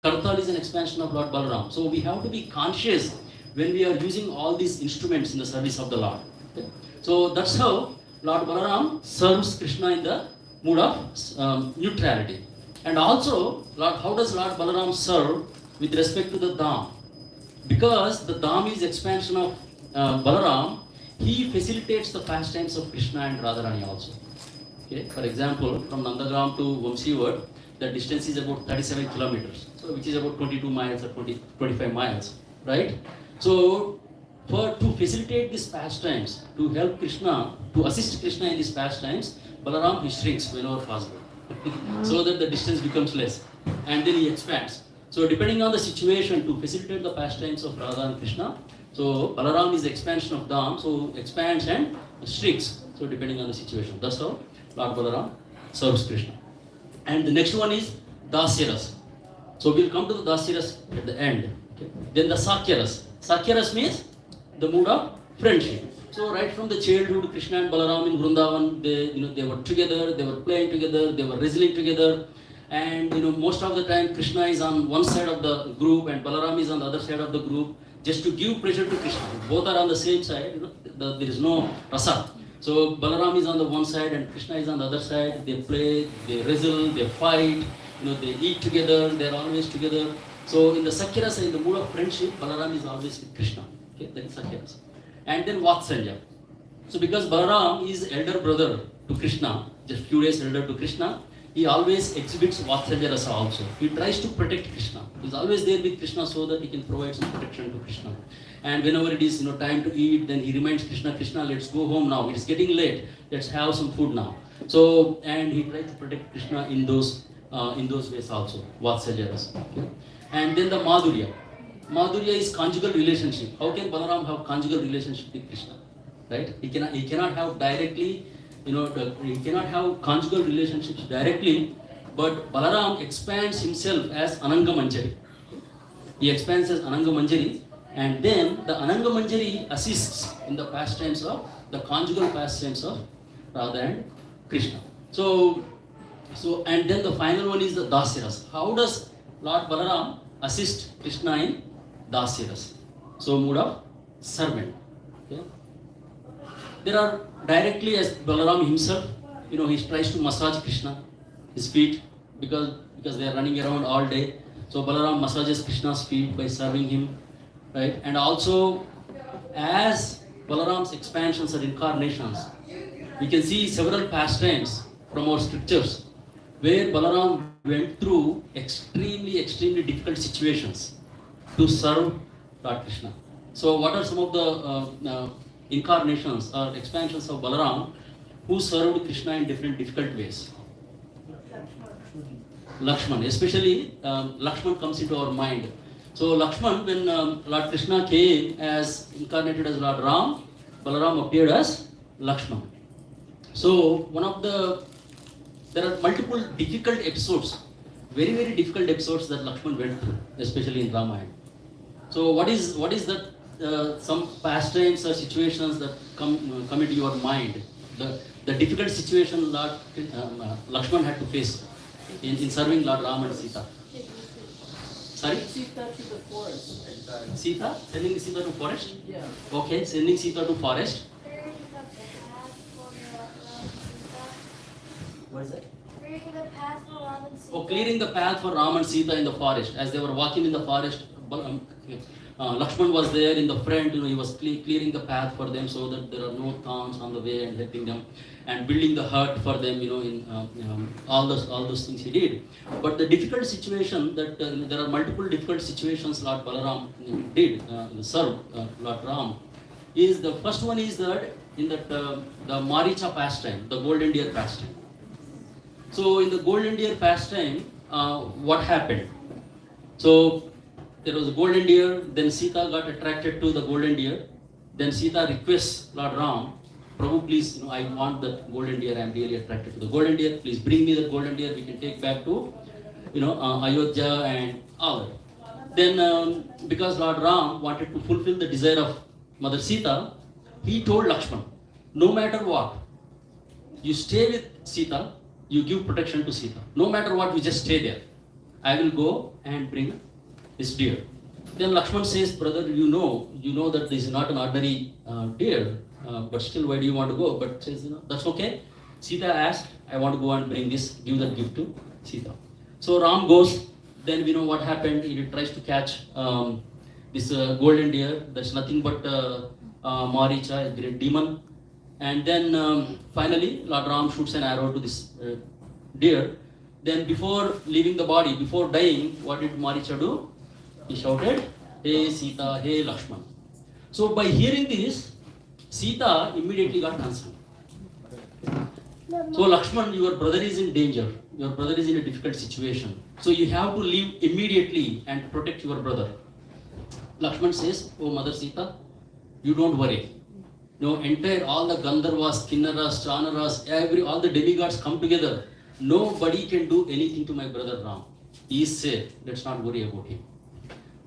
Kartal is an expansion of Lord Balaram. So we have to be conscious when we are using all these instruments in the service of the Lord. Okay? So that's how Lord Balaram serves Krishna in the mood of neutrality. And also, how does Lord Balaram serve with respect to the Dham? Because the Dham is expansion of Balaram, he facilitates the pastimes of Krishna and Radharani also. Okay? For example, from Nandagram to Vamsiwad, the distance is about 37 kilometers, so which is about 22 miles or 25 miles, right? So, to facilitate these pastimes, to help Krishna, to assist Krishna in these pastimes, Balaram he shrinks whenever possible, so that the distance becomes less, and then he expands. So, depending on the situation, to facilitate the pastimes of Radha and Krishna, so Balaram is the expansion of Dham, so expands and shrinks. So, depending on the situation, that's how Lord Balaram serves Krishna. And the next one is Dasyaras. So we'll come to the Dasyaras at the end. Okay. Then the Sakyaras. Sakyaras means the mood of friendship. So right from the childhood, Krishna and Balaram in Vrindavan, they were together, they were playing together, they were wrestling together, and most of the time Krishna is on one side of the group and Balaram is on the other side of the group, just to give pleasure to Krishna. Both are on the same side. There is no rasa. So Balaram is on the one side and Krishna is on the other side. They play, they wrestle, they fight, they eat together, they are always together. So in the Sakyaras, in the mood of friendship, Balaram is always with Krishna. Okay, that is Sakyaras. And then Vatsalya. So because Balaram is elder brother to Krishna, just few days elder to Krishna, he always exhibits Vatsalya rasa also. He tries to protect Krishna. He is always there with Krishna so that he can provide some protection to Krishna. And whenever it is time to eat, then he reminds Krishna, Krishna, let's go home now. It is getting late. Let's have some food now. So, and he tries to protect Krishna in those ways also. Vatsalya rasa. Okay? And then the Madhurya. Madhurya is conjugal relationship. How can Balaram have conjugal relationship with Krishna? Right? He cannot have directly, he cannot have conjugal relationships directly, but Balaram expands himself as Ananga Manjari. He expands as Ananga Manjari, and then the Ananga Manjari assists in the pastimes of the conjugal pastimes of Radha and Krishna. So and then the final one is the Dasyaras. How does Lord Balaram assist Krishna in Dasyaras? So mood of servant. Okay? There are directly as Balaram himself, he tries to massage Krishna, his feet, because they are running around all day. So Balaram massages Krishna's feet by serving him, right? And also, as Balaram's expansions or incarnations, we can see several pastimes from our scriptures where Balaram went through extremely difficult situations to serve Lord Krishna. So what are some of the incarnations or expansions of Balaram who served Krishna in difficult ways? Lakshman, especially Lakshman comes into our mind. So Lakshman, when Lord Krishna came as incarnated as Lord Ram, Balaram appeared as Lakshman. So there are multiple difficult episodes, very difficult episodes that Lakshman went through, especially in Ramayana. So what is that? Some pastimes or situations that come into your mind, the difficult situation Lord Lakshman had to face in serving Lord Ram and Sita. Sorry? Sita to the forest. Sita? Sending Sita to forest? Yeah. Okay, sending Sita to forest. What is that? Clearing the path for Ram and Sita. Oh, clearing the path for Ram and Sita in the forest. As they were walking in the forest, Lakshman was there in the front, he was clearing the path for them so that there are no thorns on the way and helping them and building the hut for them, in all those things he did. But the difficult situation that there are multiple difficult situations Lord Balaram did serve Lord Ram is the first one is that in that the Maricha pastime, the golden deer pastime. So in the golden deer pastime, what happened? So there was a golden deer, then Sita got attracted to the golden deer. Then Sita requests Lord Ram, Prabhu, please, I want that golden deer, I am really attracted to the golden deer, please bring me that golden deer, we can take back to, Ayodhya and all that. Then, because Lord Ram wanted to fulfill the desire of Mother Sita, he told Lakshman, no matter what, you stay with Sita, you give protection to Sita. No matter what, you just stay there. I will go and bring this deer. Then Lakshman says, brother, you know that this is not an ordinary deer. but still, why do you want to go? But says, that's okay. Sita asked, I want to go and bring this, give that gift to Sita. So Ram goes. Then we know what happened. He tries to catch this golden deer. That's nothing but Maricha, a great demon. And then finally, Lord Ram shoots an arrow to this deer. Then before leaving the body, before dying, what did Maricha do? He shouted, Hey Sita, hey Lakshman. So by hearing this, Sita immediately got concerned. So Lakshman, your brother is in danger. Your brother is in a difficult situation. So you have to leave immediately and protect your brother. Lakshman says, Oh Mother Sita, you don't worry. All the Gandharvas, Kinnaras, Chanaras, all the demigods come together. Nobody can do anything to my brother Ram. He is safe. Let's not worry about him.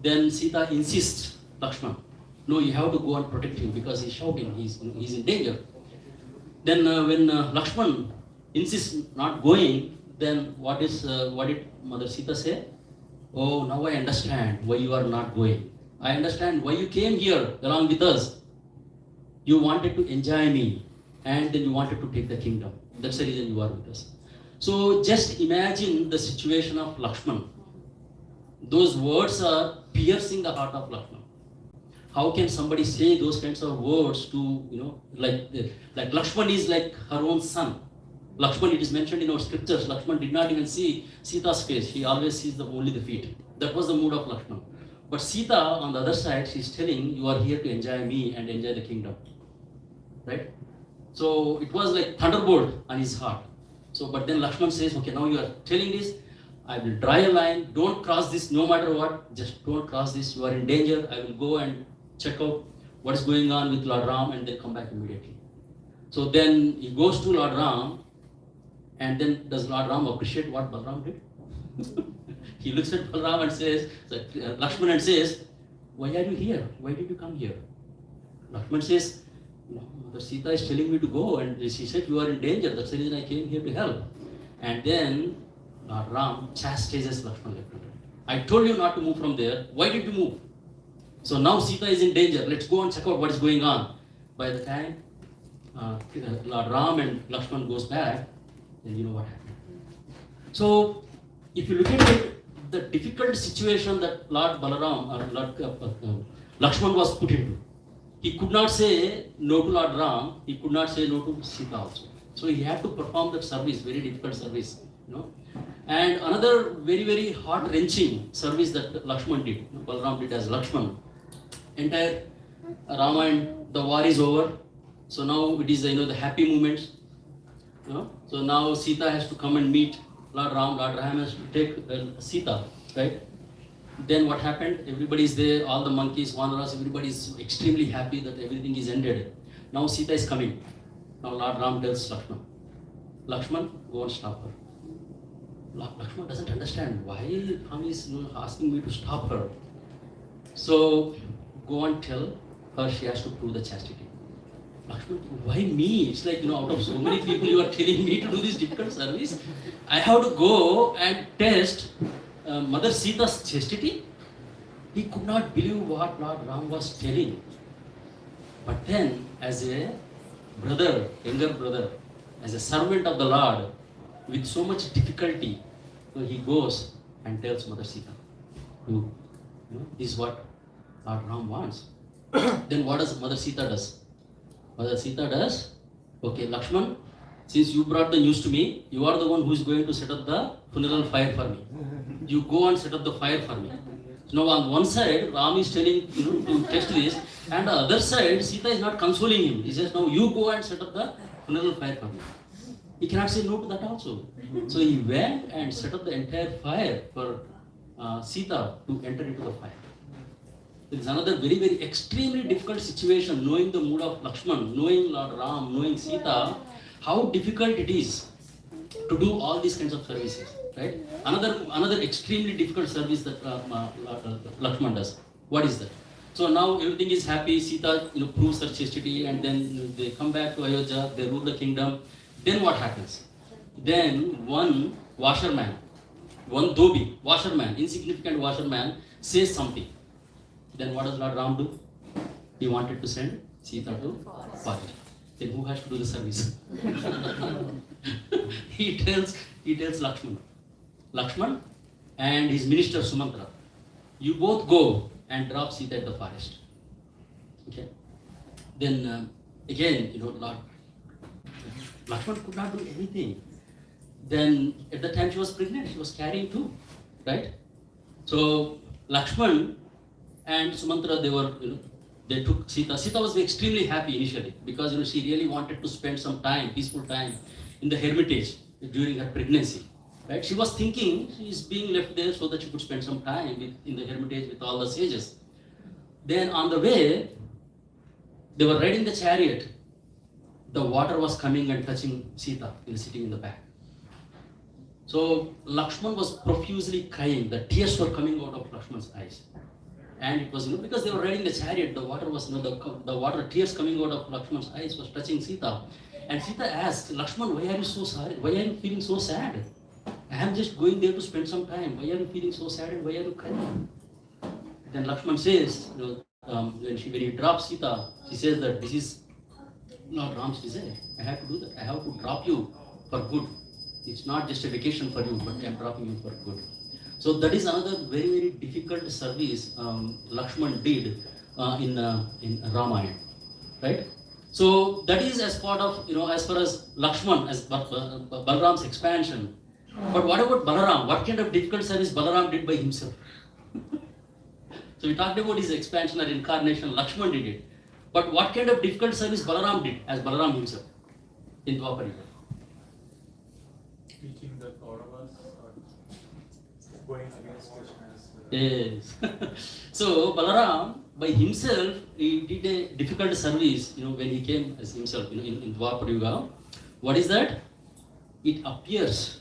Then Sita insists, Lakshman, no, you have to go and protect him because he's shouting, he's in danger. Then when Lakshman insists not going, then what did Mother Sita say? Oh, now I understand why you are not going. I understand why you came here along with us. You wanted to enjoy me and then you wanted to take the kingdom. That's the reason you are with us. So just imagine the situation of Lakshman. Those words are piercing the heart of Lakshman. How can somebody say those kinds of words to, like Lakshman is like her own son. Lakshman, it is mentioned in our scriptures, Lakshman did not even see Sita's face. He always sees only the feet. That was the mood of Lakshman. But Sita, on the other side, she is telling, you are here to enjoy me and enjoy the kingdom. Right? So it was like thunderbolt on his heart. So, but then Lakshman says, okay, now you are telling this, I will draw a line, don't cross this no matter what, just don't cross this, you are in danger, I will go and check out what is going on with Lord Ram and then come back immediately. So then he goes to Lord Ram, and then does Lord Ram appreciate what Balaram did? He looks at Balaram and says, Lakshman and says, why are you here? Why did you come here? Lakshman says, no, Mother Sita is telling me to go and she said you are in danger, that's the reason I came here to help. And then Lord Ram chastises Lakshman. I told you not to move from there, why did you move? So now Sita is in danger, let's go and check out what is going on. By the time Lord Ram and Lakshman goes back, then you know what happened. So if you look at it, the difficult situation that Lord Balaram or Lord Lakshman was put into, he could not say no to Lord Ram, he could not say no to Sita also. So he had to perform that service, very difficult service. And another very, very heart-wrenching service that Lakshman did, Balaram did as Lakshman. Entire Ramayana, the war is over. So now it is the happy moments. So now Sita has to come and meet Lord Ram. Lord Ram has to take Sita, right? Then what happened? Everybody is there, all the monkeys, Vanaras, everybody is extremely happy that everything is ended. Now Sita is coming. Now Lord Ram tells Lakshman, Lakshman, go and stop her. Lakshman doesn't understand why Ram is asking me to stop her. So go and tell her she has to prove the chastity. Lakshman, why me? It's like, out of so many people you are telling me to do this difficult service. I have to go and test Mother Sita's chastity. He could not believe what Lord Ram was telling. But then, as a brother, younger brother, as a servant of the Lord, with so much difficulty, he goes and tells Mother Sita, this is what Lord Ram wants. Then what does Mother Sita does? Mother Sita does, okay, Lakshman, since you brought the news to me, you are the one who is going to set up the funeral fire for me. You go and set up the fire for me. So now on one side, Ram is telling, to test this, and the other side, Sita is not consoling him. He says, now you go and set up the funeral fire for me. He cannot say no to that also. So he went and set up the entire fire for Sita to enter into the fire. There is another very, very extremely difficult situation, knowing the mood of Lakshman, knowing Lord Ram, knowing Sita, how difficult it is to do all these kinds of services, right? Another extremely difficult service that Lakshman does. What is that? So now everything is happy, Sita proves her chastity, and then they come back to Ayodhya, they rule the kingdom. Then what happens? Then one washerman, one dhobi, washerman, insignificant washerman, says something. Then what does Lord Ram do? He wanted to send Sita to forest. Then who has to do the service? he tells Lakshman and his minister Sumantra, you both go and drop Sita at the forest. Okay. Then again, Lord Lakshman could not do anything. Then at the time she was pregnant, she was carrying too, right? So Lakshman and Sumantra, they took Sita. Sita was extremely happy initially because she really wanted to spend some time, peaceful time in the hermitage during her pregnancy. Right? She was thinking she is being left there so that she could spend some time in the hermitage with all the sages. Then on the way, they were riding the chariot. The water was coming and touching Sita, sitting in the back. So Lakshman was profusely crying. The tears were coming out of Lakshman's eyes. And it was, because they were riding the chariot, the water was, the water, tears coming out of Lakshman's eyes was touching Sita. And Sita asked, Lakshman, why are you so sorry? Why are you feeling so sad? I am just going there to spend some time. Why are you feeling so sad and why are you crying? Then Lakshman says, when he drops Sita, she says that this is not Ram's desire. I have to do that. I have to drop you for good. It's not just a vacation for you, but I am dropping you for good. So that is another very, very difficult service Lakshman did in Ramayana, right? So that is as part of, as far as Lakshman, as Balaram's expansion. But what about Balaram? What kind of difficult service Balaram did by himself? So we talked about his expansion or incarnation, Lakshman did it. But what kind of difficult service Balaram did as Balaram himself in Dwapar Yuga? Teaching the Kauravas or going against Krishna's. Yes. So Balaram by himself he did a difficult service. When he came as himself, in Dwapar Yuga. What is that? It appears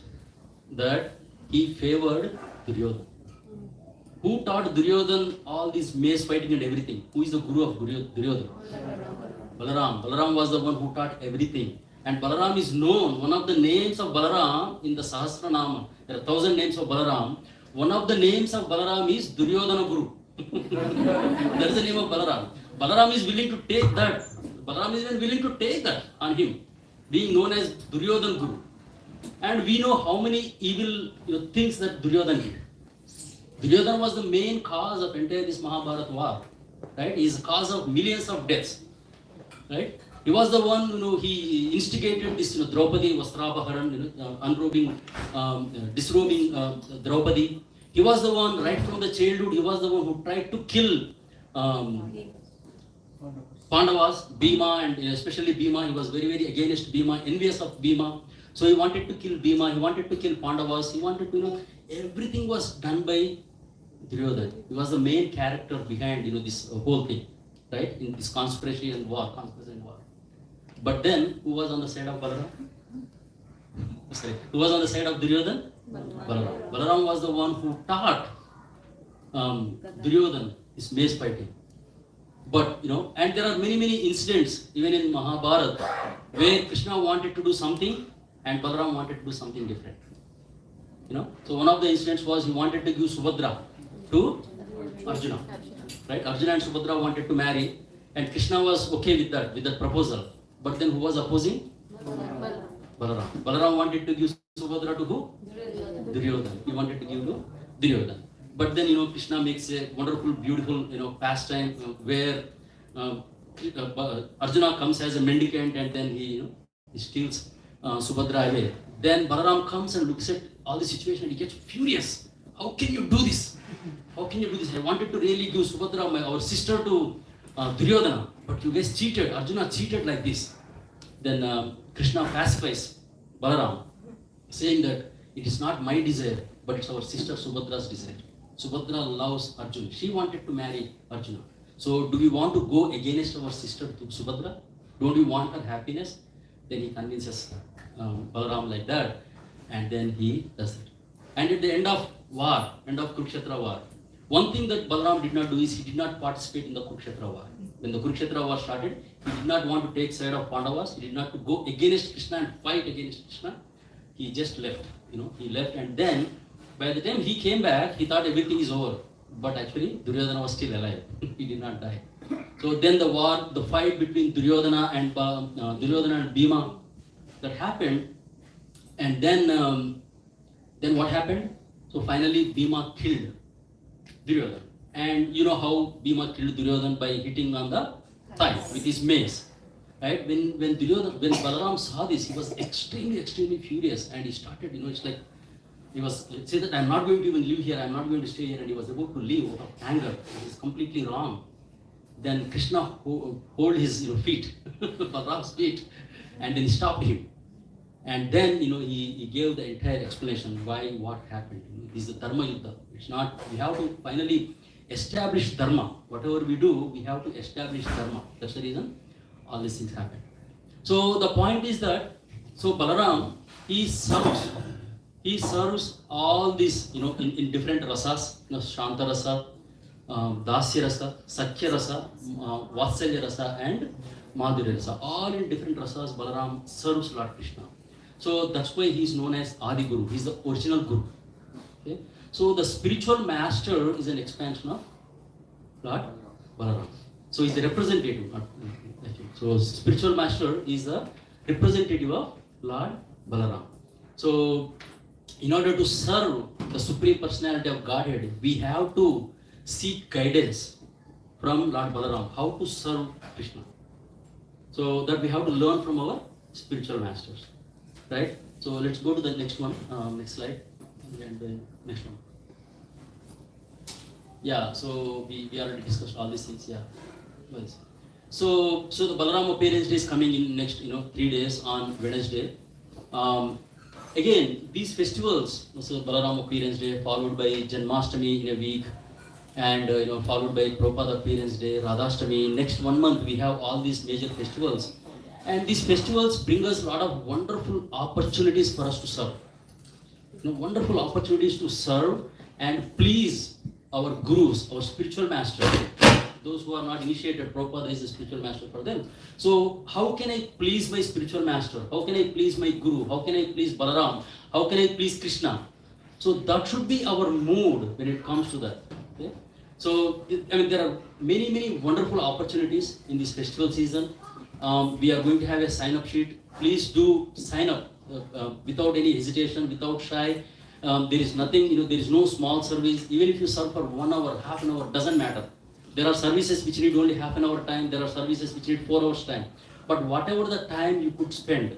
that he favored Duryodhana. Who taught Duryodhana all this mace fighting and everything? Who is the guru of Duryodhana? Balaram. Balaram was the one who taught everything. And Balaram is known, one of the names of Balaram in the Sahasranama, there are 1,000 names of Balaram. One of the names of Balaram is Duryodhana Guru. That is the name of Balaram. Balaram is willing to take that. Balaram is even willing to take that on him, being known as Duryodhana Guru. And we know how many evil things that Duryodhana did. Duryodhana was the main cause of entire this Mahabharata war. Right? He is the cause of millions of deaths. Right? He was the one, he instigated this, Draupadi, Vastrapaharan, disrobing Draupadi. He was the one, right from the childhood, he was the one who tried to kill Pandavas, Bhima, and especially Bhima. He was very, very against Bhima, envious of Bhima. So he wanted to kill Bhima, he wanted to kill Pandavas, he wanted to, everything was done by Duryodhana. He was the main character behind, this whole thing, right? In this conspiracy and war. But then, who was on the side of Balaram? Sorry, who was on the side of Duryodhana? Balaram. Balaram was the one who taught Duryodhana this mace fighting. But, and there are many, many incidents, even in Mahabharata, where Krishna wanted to do something and Balaram wanted to do something different. So one of the incidents was he wanted to give Subhadra to Arjuna. Right? Arjuna and Subhadra wanted to marry, and Krishna was okay with that proposal. But then who was opposing? Balaram. Balaram wanted to give Subhadra to who? Duryodhana. He wanted to give to Duryodhana. But then, Krishna makes a wonderful, beautiful, pastime where Arjuna comes as a mendicant and then he steals Subhadra away. Then Balaram comes and looks at all the situation and he gets furious. How can you do this? How can you do this? I wanted to really give Subhadra, our sister, to Duryodhana, but you guys cheated. Arjuna cheated like this. Then Krishna pacifies Balaram, saying that it is not my desire, but it's our sister Subhadra's desire. Subhadra loves Arjuna. She wanted to marry Arjuna. So do we want to go against our sister Subhadra? Don't we want her happiness? Then he convinces Balaram like that, and then he does it. And at the end of war, end of Kurukshetra war, one thing that Balaram did not do is he did not participate in the Kurukshetra war. When the Kurukshetra war started, he did not want to take side of Pandavas. He did not to go against Krishna and fight against Krishna. He just left. He left, and then by the time he came back, he thought everything is over. But actually, Duryodhana was still alive. He did not die. So then the fight between Duryodhana and Bhima, that happened, and then what happened? So finally Bhima killed Duryodhana, and you know how Bhima killed Duryodhana by hitting on the thigh with his mace, right? When Balaram saw this, he was extremely furious, and he started, it's like he was say that I'm not going to even live here, I'm not going to stay here, and he was about to leave out of anger. It is completely wrong. Then Krishna hold his feet, Balaram's feet, and then he stopped him. And then he gave the entire explanation why what happened. This is the dharma yuddha. It's not, we have to finally establish dharma. Whatever we do, we have to establish dharma. That's the reason all these things happen. So the point is that, so Balaram, he serves all these, in different rasas, Shanta rasa, Dasya rasa, Sakya rasa, Vatsalya rasa, and Madhurya rasa. All in different rasas, Balaram serves Lord Krishna. So that's why he is known as Adi Guru. He is the original Guru. Okay? So the spiritual master is an expansion of Lord Balaram. So he's the representative. So spiritual master is the representative of Lord Balaram. So in order to serve the Supreme Personality of Godhead, we have to seek guidance from Lord Balaram, how to serve Krishna. So that we have to learn from our spiritual masters. Right? So let's go to the next one, next slide, and then next one. Yeah, so we already discussed all these things, yeah. Nice. So the Balaram appearance day is coming in next, 3 days on Wednesday. Again, these festivals, so Balaram appearance day followed by Janmashtami in a week, and followed by Prabhupada appearance day, Radhashtami. Next 1 month we have all these major festivals. And these festivals bring us a lot of wonderful opportunities for us to serve. Wonderful opportunities to serve and please our gurus, our spiritual masters. Those who are not initiated, Prabhupada is a spiritual master for them. So how can I please my spiritual master? How can I please my guru? How can I please Balaram? How can I please Krishna? So that should be our mood when it comes to that. Okay? So there are many wonderful opportunities in this festival season. We are going to have a sign-up sheet. Please do sign up without any hesitation, without shy. There is nothing, there is no small service. Even if you serve for 1 hour, half an hour, doesn't matter. There are services which need only half an hour time. There are services which need 4 hours time. But whatever the time you could spend,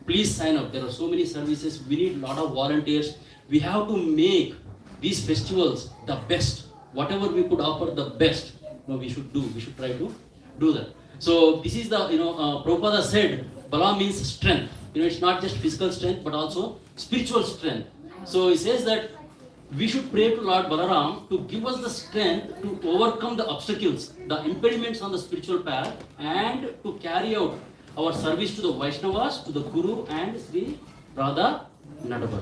please sign up. There are so many services. We need a lot of volunteers. We have to make these festivals the best. Whatever we could offer the best, we should do. We should try to do that. So this is the, Prabhupada said, Bala means strength. It's not just physical strength, but also spiritual strength. So he says that we should pray to Lord Balaram to give us the strength to overcome the obstacles, the impediments on the spiritual path, and to carry out our service to the Vaishnavas, to the Guru, and Sri Radha Nadabar.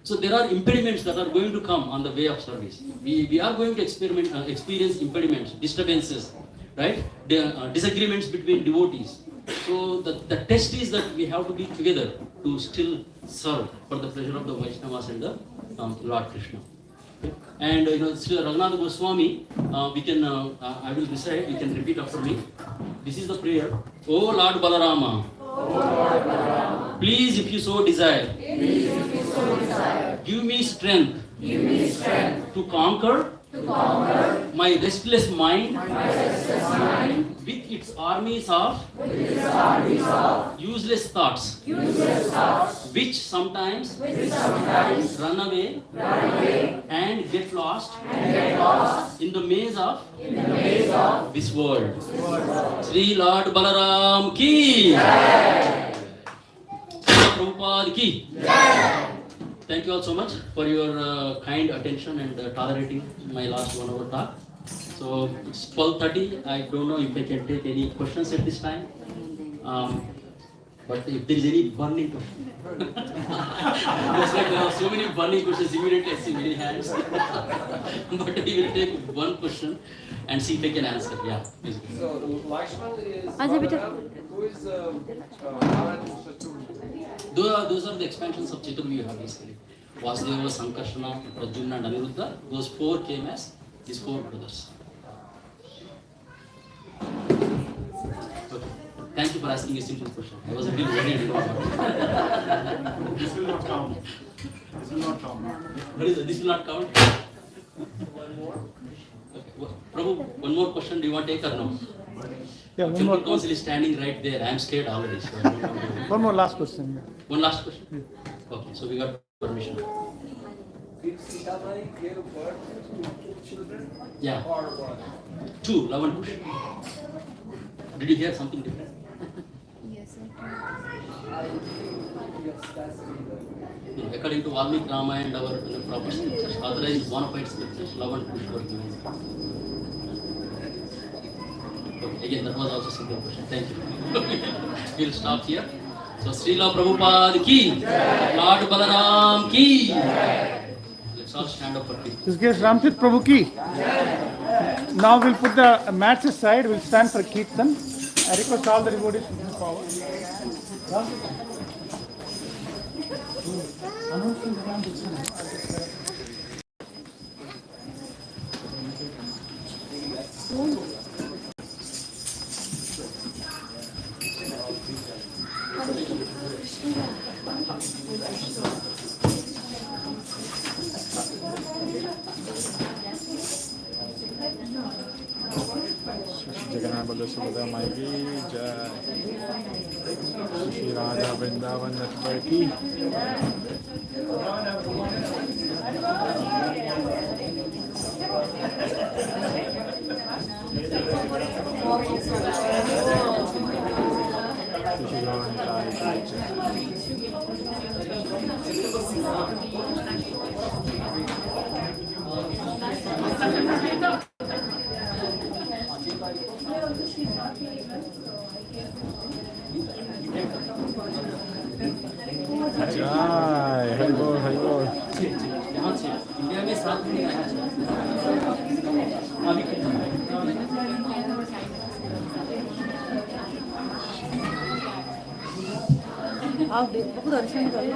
So there are impediments that are going to come on the way of service. We are going to experience impediments, disturbances, right? Disagreements between devotees. So the test is that we have to be together to still serve for the pleasure of the Vaishnavas and the Lord Krishna. Okay? And Srila Raghunath Goswami, we can, I will recite, you can repeat after me. This is the prayer. O Lord Balarama, please if you so desire, give me strength, to conquer my restless mind, with its armies of useless thoughts, which sometimes run away and get lost in the maze of this world. Sri Lord Balaram ki, Srila Prabhupada ki. Thank you all so much for your kind attention and tolerating my last 1 hour talk. So it's 12:30. I don't know if I can take any questions at this time. But if there is any burning question, just like there are so many burning questions, immediately I see many hands. But we will take one question and see if I can answer. Yeah. Please. So Lakshman is Balaram. Who is Balaram Chaturvedi? Those are the expansions of Chaturvyuha basically. Vasudeva, Sankarsana, Pradyumna, and Aniruddha. Those 4 came as these 4 brothers. Thank you for asking a simple question. I was a little worried. This will not count. This will not count. What is it? This will not count? One more. Okay. Prabhu, one more question. Do you want to take or no? Yeah, one Temple more. council is standing right there. I am scared already. So I don't want to- One more last question. One last question. Okay, so we got permission. Did Sita Mai give birth to children Yeah, or one? 2, Lavan Kush. Did you hear something different? Yes, Yes, that's the According to Valmiki Rama and our proper scriptures, authorized bona fide scriptures, Lavan Kush were given. Okay, again, that was also a simple question. Thank you. We'll stop here. So, Srila Prabhupada ki, Lord Balaram ki. Let's all stand up for peace. This gives Ram Tirtha Prabhu ki. Now we'll put the mats aside. We'll stand for Kirtan. I request all the devotees to move forward. Jagannath Baladev Subhadra Mai ki jai. Shri Radha Vrindavan Natvar ki. Shri Radha ki jai. Hari Bol, Hari Bol. यहाँ से India में 7 दिन आया है। अभी कितना है? आप देखो दर्शन करो।